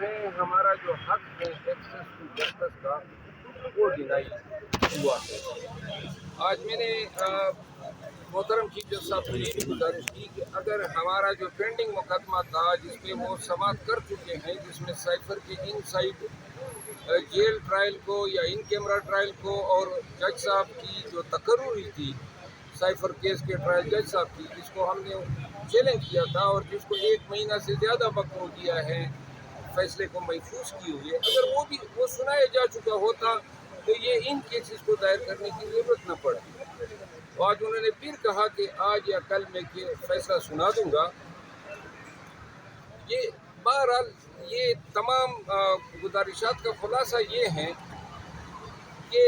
ہے ہمارا جو حق ہے ایکسیس ٹو جسٹس کا وہ ڈینائی ہوا ہے۔ آج میں نے محترم چیف جسٹس صاحب کو یہ بھی گزارش کی کہ اگر ہمارا جو پینڈنگ مقدمہ تھا جس میں وہ سماعت کر چکے ہیں، جس میں سائفر کے ان سائڈ جیل ٹرائل کو یا ان کیمرہ ٹرائل کو اور جج صاحب کی جو تقرری تھی سائفر کیس کے ٹرائل جج صاحب کی، جس کو ہم نے چیلنج کیا تھا اور جس کو 1 مہینہ سے زیادہ وقت ہو گیا ہے فیصلے کو محفوظ کیے ہوئے، اگر وہ سنایا جا چکا ہوتا تو یہ ان کیسز کو دائر کرنے کی ضرورت نہ پڑتی۔ آج انہوں نے پھر کہا کہ آج یا کل میں فیصلہ سنا دوں گا۔ یہ بہرحال یہ تمام گزارشات کا خلاصہ یہ ہے کہ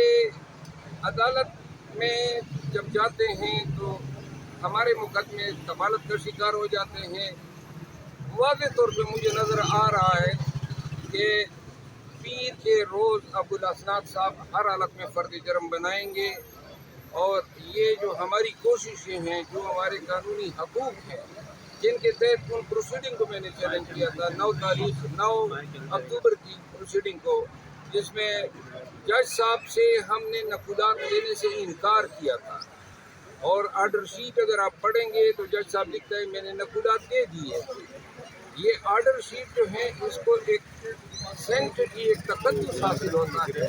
عدالت میں جب جاتے ہیں تو ہمارے مقدمے طبالت کا شکار ہو جاتے ہیں۔ واضح طور پہ مجھے نظر آ رہا ہے کہ پیر کے روز ابوالاسناد صاحب ہر حالت میں فرد جرم بنائیں گے، اور یہ جو ہماری کوششیں ہیں، جو ہمارے قانونی حقوق ہیں، جن کے تحت ان پروسیڈنگ کو میں نے چیلنج کیا تھا 9 اکتوبر کی پروسیڈنگ کو، جس میں جج صاحب سے ہم نے نقودات لینے سے انکار کیا تھا، اور آرڈر شیٹ اگر آپ پڑھیں گے تو جج صاحب لکھتا ہے میں نے نقودات دے دیے۔ یہ آرڈر شیٹ جو ہے اس کو ایک سینٹ کی ایک تقدس حاصل ہوتا ہے،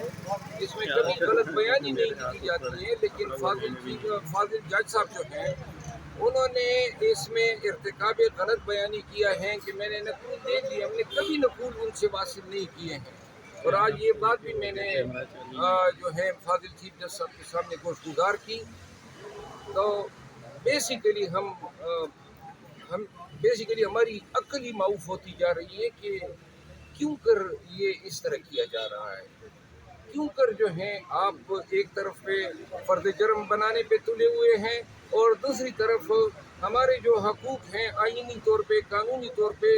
اس میں کبھی غلط بیانی نہیں کی جاتی ہے، لیکن فاضل جج صاحب جو ہیں انہوں نے اس میں ارتکاب غلط بیانی کیا ہے کہ میں نے نقول دے دی، ہم نے کبھی نقول ان سے واصل نہیں کیے ہیں۔ اور آج یہ بات بھی میں نے جو ہے فاضل چیف جسٹس صاحب کے سامنے گوش گزار کی، تو بیسیکلی ہماری عقل ہی معاف ہوتی جا رہی ہے کہ کیوں کر یہ اس طرح کیا جا رہا ہے، کیوں کر جو ہیں آپ ایک طرف پہ فرد جرم بنانے پہ تلے ہوئے ہیں اور دوسری طرف ہمارے جو حقوق ہیں آئینی طور پہ، قانونی طور پہ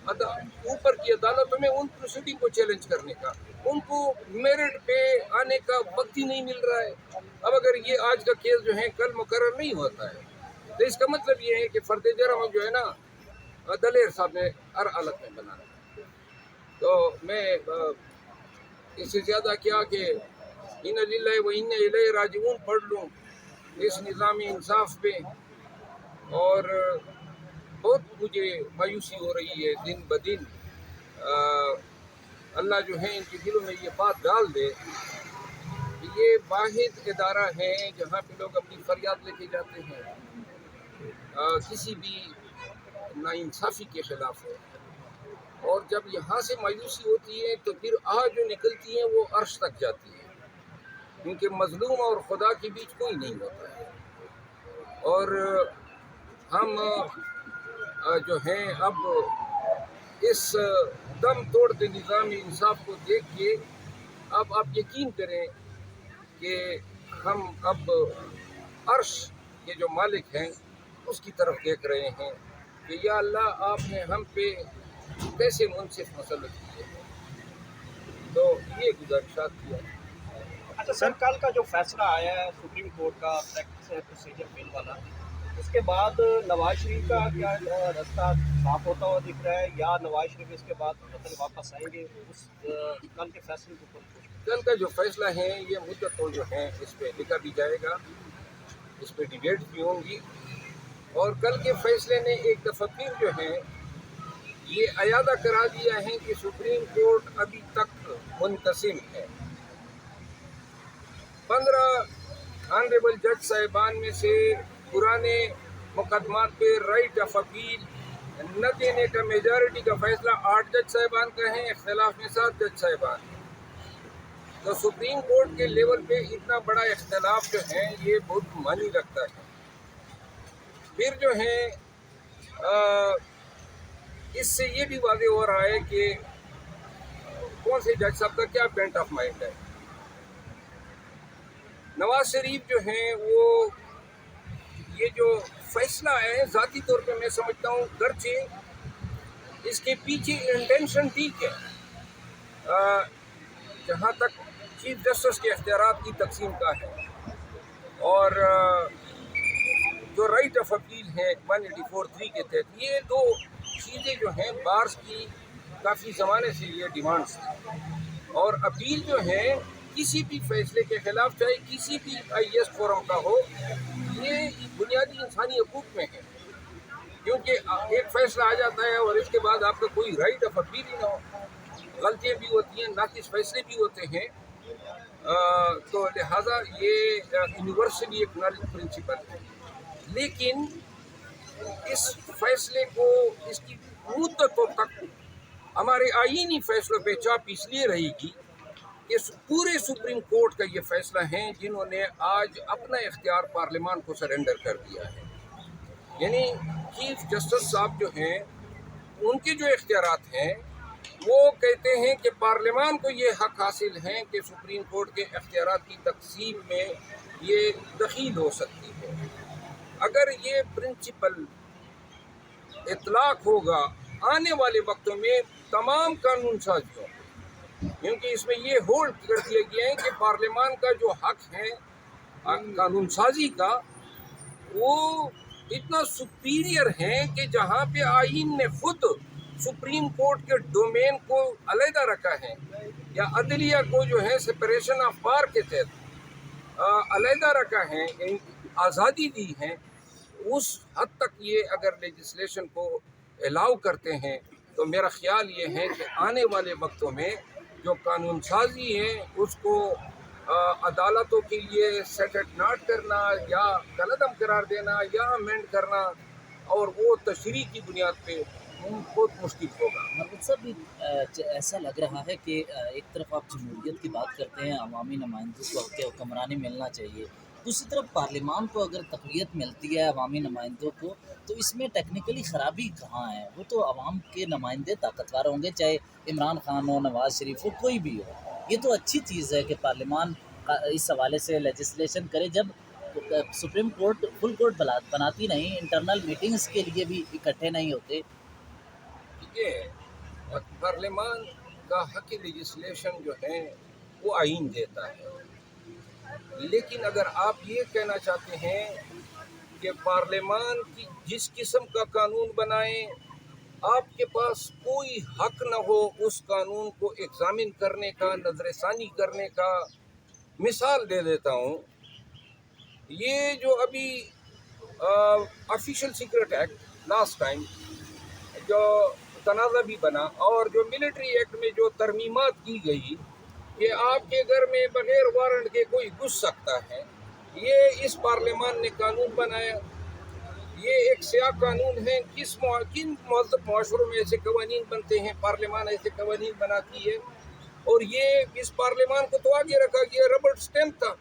اوپر کی عدالتوں میں ان پروسیڈنگ کو چیلنج کرنے کا، ان کو میرٹ پہ آنے کا وقت ہی نہیں مل رہا ہے۔ اب اگر یہ آج کا کیس جو ہے کل مقرر نہیں ہوتا ہے تو اس کا مطلب یہ ہے کہ فرد جرم جو ہے نا دلیر صاحب نے ہر حالت میں بنانا ہے۔ تو میں اس سے زیادہ کیا کہ ان للہ و انا الیہ راجعون پڑھ لوں اس نظام انصاف پہ، اور بہت مجھے مایوسی ہو رہی ہے دن بدن۔ اللہ جو ہے ان کے دلوں میں یہ بات ڈال دے کہ یہ واحد ادارہ ہے جہاں پہ لوگ اپنی فریاد لے کے جاتے ہیں کسی بھی ناانصافی کے خلاف ہے، اور جب یہاں سے مایوسی ہوتی ہے تو پھر آہ جو نکلتی ہے وہ عرش تک جاتی ہے، کیونکہ مظلوم اور خدا کے بیچ کوئی نہیں ہوتا ہے۔ اور ہم جو ہیں اب اس دم توڑتے نظام انصاف کو دیکھ کے اب آپ یقین کریں کہ ہم اب عرش کے جو مالک ہیں اس کی طرف دیکھ رہے ہیں کہ یا اللہ آپ نے ہم پہ کیسے منصف مسلط کیے ہیں۔ تو یہ گزارشات کیا۔ اچھا سر، کل کا جو فیصلہ آیا ہے سپریم کورٹ کا پریکٹس اینڈ پروسیجر بل والا، اس کے بعد نواز شریف کا کیا راستہ صاف ہوتا ہوا دکھ رہا ہے، یا نواز شریف اس کے بعد وطن واپس آئیں گے؟ اس کل کے فیصلے کے اوپر کل کا جو فیصلہ ہے یہ مدت تو جو ہے اس پہ لکھا بھی جائے گا، اس پہ ڈیبیٹ بھی ہوں گی، اور کل کے فیصلے نے ایک دفعہ پھر جو ہے یہ اعادہ کرا دیا ہے کہ سپریم کورٹ ابھی تک منقسم ہے۔ 15 آنریبل جج صاحبان میں سے پرانے مقدمات پہ رائٹ آف اپیل نہ دینے کا میجارٹی کا فیصلہ 8 جج صاحبان کا ہے، اختلاف میں 7 جج صاحبان ہیں۔ تو سپریم کورٹ کے لیول پہ اتنا بڑا اختلاف جو ہے یہ بہت معنی رکھتا ہے۔ پھر جو ہے اس سے یہ بھی واضح ہو رہا ہے کہ کون سے جج صاحب کا کیا بینٹ آف مائنڈ ہے۔ نواز شریف جو ہیں وہ یہ جو فیصلہ ہے ذاتی طور پہ میں سمجھتا ہوں گرچہ اس کے پیچھے انٹینشن ٹھیک ہے، جہاں تک چیف جسٹس کے اختیارات کی تقسیم کا ہے، اور جو رائٹ آف اپیل ہے 184(3) کے تحت، یہ دو چیزیں جو ہیں بارس کی کافی زمانے سے یہ ڈیمانڈس تھی، اور اپیل جو ہے کسی بھی فیصلے کے خلاف، چاہے کسی بھی آئی ایس فورم کا ہو، یہ بنیادی انسانی حقوق میں ہے، کیونکہ ایک فیصلہ آ جاتا ہے اور اس کے بعد آپ کا کوئی رائٹ آف اپیل ہی نہ ہو، غلطیاں بھی ہوتی ہیں، ناقص فیصلے بھی ہوتے ہیں، تو لہٰذا یہ یونیورسلی ایک نالج پرنسپل ہے۔ لیکن اس فیصلے کو، اس کی مدتوں تک ہمارے آئینی فیصلوں پہ چاپ اس لیے رہے گی کہ پورے سپریم کورٹ کا یہ فیصلہ ہے جنہوں نے آج اپنا اختیار پارلیمان کو سرنڈر کر دیا ہے، یعنی چیف جسٹس صاحب جو ہیں ان کے جو اختیارات ہیں وہ کہتے ہیں کہ پارلیمان کو یہ حق حاصل ہے کہ سپریم کورٹ کے اختیارات کی تقسیم میں یہ دخیل ہو سکتی ہے۔ اگر یہ پرنسپل اطلاق ہوگا آنے والے وقتوں میں تمام قانون سازیوں، کیونکہ اس میں یہ ہولڈ کر دیا گیا ہے کہ پارلیمان کا جو حق ہے قانون سازی کا، وہ اتنا سپیریئر ہے کہ جہاں پہ آئین نے خود سپریم کورٹ کے ڈومین کو علیحدہ رکھا ہے، یا عدلیہ کو جو ہے سپریشن آف پاور کے تحت علیحدہ رکھا ہے، آزادی دی ہے، اس حد تک یہ اگر لیجسلیشن کو الاؤ کرتے ہیں تو میرا خیال یہ ہے کہ آنے والے وقتوں میں جو قانون سازی ہے اس کو عدالتوں کے لیے سیٹل ناٹ کرنا یا کالعدم قرار دینا یا امینڈ کرنا، اور وہ تشریح کی بنیاد پہ بہت مشکل ہوگا۔ مربوط صاحب، ایسا لگ رہا ہے کہ ایک طرف آپ جمہوریت کی بات کرتے ہیں، عوامی نمائندوں کو حکمرانی ملنا چاہیے، دوسری طرف پارلیمان کو اگر تقویت ملتی ہے عوامی نمائندوں کو، تو اس میں ٹیکنیکلی خرابی کہاں ہے؟ وہ تو عوام کے نمائندے طاقتور ہوں گے، چاہے عمران خان ہو، نواز شریف ہو، کوئی بھی ہو۔ یہ تو اچھی چیز ہے کہ پارلیمان اس حوالے سے لیجسلیشن کرے، جب سپریم کورٹ فل کورٹ بناتی نہیں، انٹرنل میٹنگز کے لیے بھی اکٹھے نہیں ہوتے۔ یہ پارلیمان کا حق لیجسلیشن جو ہے وہ آئین دیتا ہے، لیکن اگر آپ یہ کہنا چاہتے ہیں کہ پارلیمان کی جس قسم کا قانون بنائیں، آپ کے پاس کوئی حق نہ ہو اس قانون کو ایگزامن کرنے کا، نظر ثانی کرنے کا، مثال دے دیتا ہوں، یہ جو ابھی official secret act last time جو تنازع بھی بنا، اور جو ملٹری ایکٹ میں جو ترمیمات کی گئی کہ آپ کے گھر میں بغیر وارنٹ کے کوئی گھس سکتا ہے، یہ اس پارلیمان نے قانون بنایا۔ یہ ایک سیاہ قانون ہے، کن مہذب معاشروں میں ایسے قوانین بنتے ہیں؟ پارلیمان ایسے قوانین بناتی ہے، اور یہ اس پارلیمان کو تو آگے رکھا گیا، ربڑ اسٹیمپ تھا۔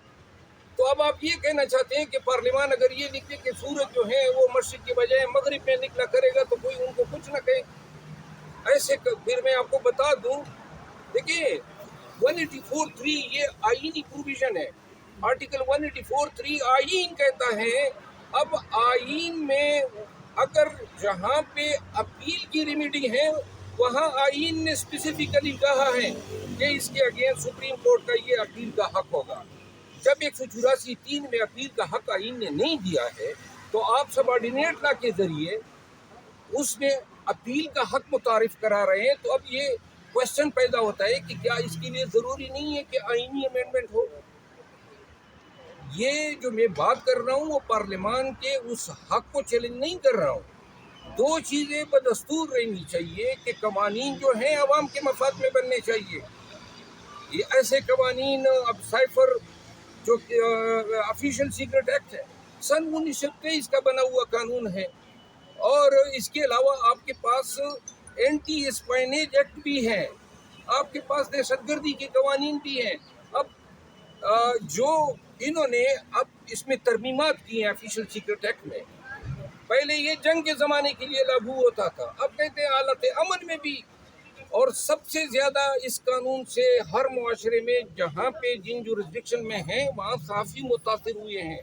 تو اب آپ یہ کہنا چاہتے ہیں کہ پارلیمان اگر یہ لکھے کہ سورج جو ہے وہ مشرق کے بجائے مغرب میں نکلا کرے گا تو کوئی ان کو کچھ نہ کہے؟ ایسے پھر میں آپ کو بتا دوں، دیکھیے 184(3 یہ آئینی پروویژن ہے، آرٹیکل 184(3 آئین کہتا ہے، اب آئین میں اگر جہاں پہ اپیل کی ریمیڈی ہے وہاں آئین نے اسپیسیفکلی کہا ہے کہ اس کے اگینسٹ سپریم کورٹ کا یہ اپیل کا حق ہوگا۔ جب 184(3) میں اپیل کا حق آئین نے نہیں دیا ہے تو آپ سب آرڈینیٹ لا کے ذریعے اس میں اپیل کا حق متعارف کرا رہے ہیں، تو اب یہ کوشچن پیدا ہوتا ہے کہ کیا اس کے لیے ضروری نہیں ہے کہ آئینی امینڈمنٹ ہو؟ یہ جو میں بات کر رہا ہوں وہ پارلیمان کے اس حق کو چیلنج نہیں کر رہا ہوں۔ دو چیزیں بدستور رہنی چاہیے کہ قوانین جو ہیں عوام کے مفاد میں بننے چاہیے۔ یہ ایسے قوانین، اب سائفر جو آفیشل سیکرٹ ایکٹ ہے سن 1923 کا بنا ہوا قانون ہے، اور اس کے علاوہ آپ کے پاس اینٹی اسپائنیج ایکٹ بھی ہے، آپ کے پاس دہشت گردی کے قوانین بھی ہیں۔ اب جو انہوں نے اب اس میں ترمیمات کی ہیں آفیشل سیکرٹ ایکٹ میں، پہلے یہ جنگ کے زمانے کے لیے لاگو ہوتا تھا، اب کہتے ہیں حالت امن میں بھی، اور سب سے زیادہ اس قانون سے ہر معاشرے میں جہاں پہ جن جورسڈکشن میں ہیں وہاں صحافی متاثر ہوئے ہیں۔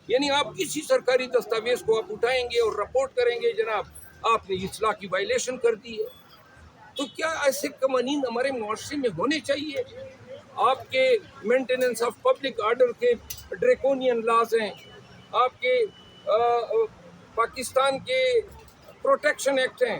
یعنی آپ کسی سرکاری دستاویز کو آپ اٹھائیں گے اور رپورٹ کریں گے جناب آپ نے اصلاح کی وائلیشن کر دی ہے، تو کیا ایسے قوانین ہمارے معاشرے میں ہونے چاہیے؟ آپ کے مینٹیننس آف پبلک آرڈر کے ڈریکونین لاز ہیں، آپ کے پاکستان کے پروٹیکشن ایکٹ ہیں،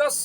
10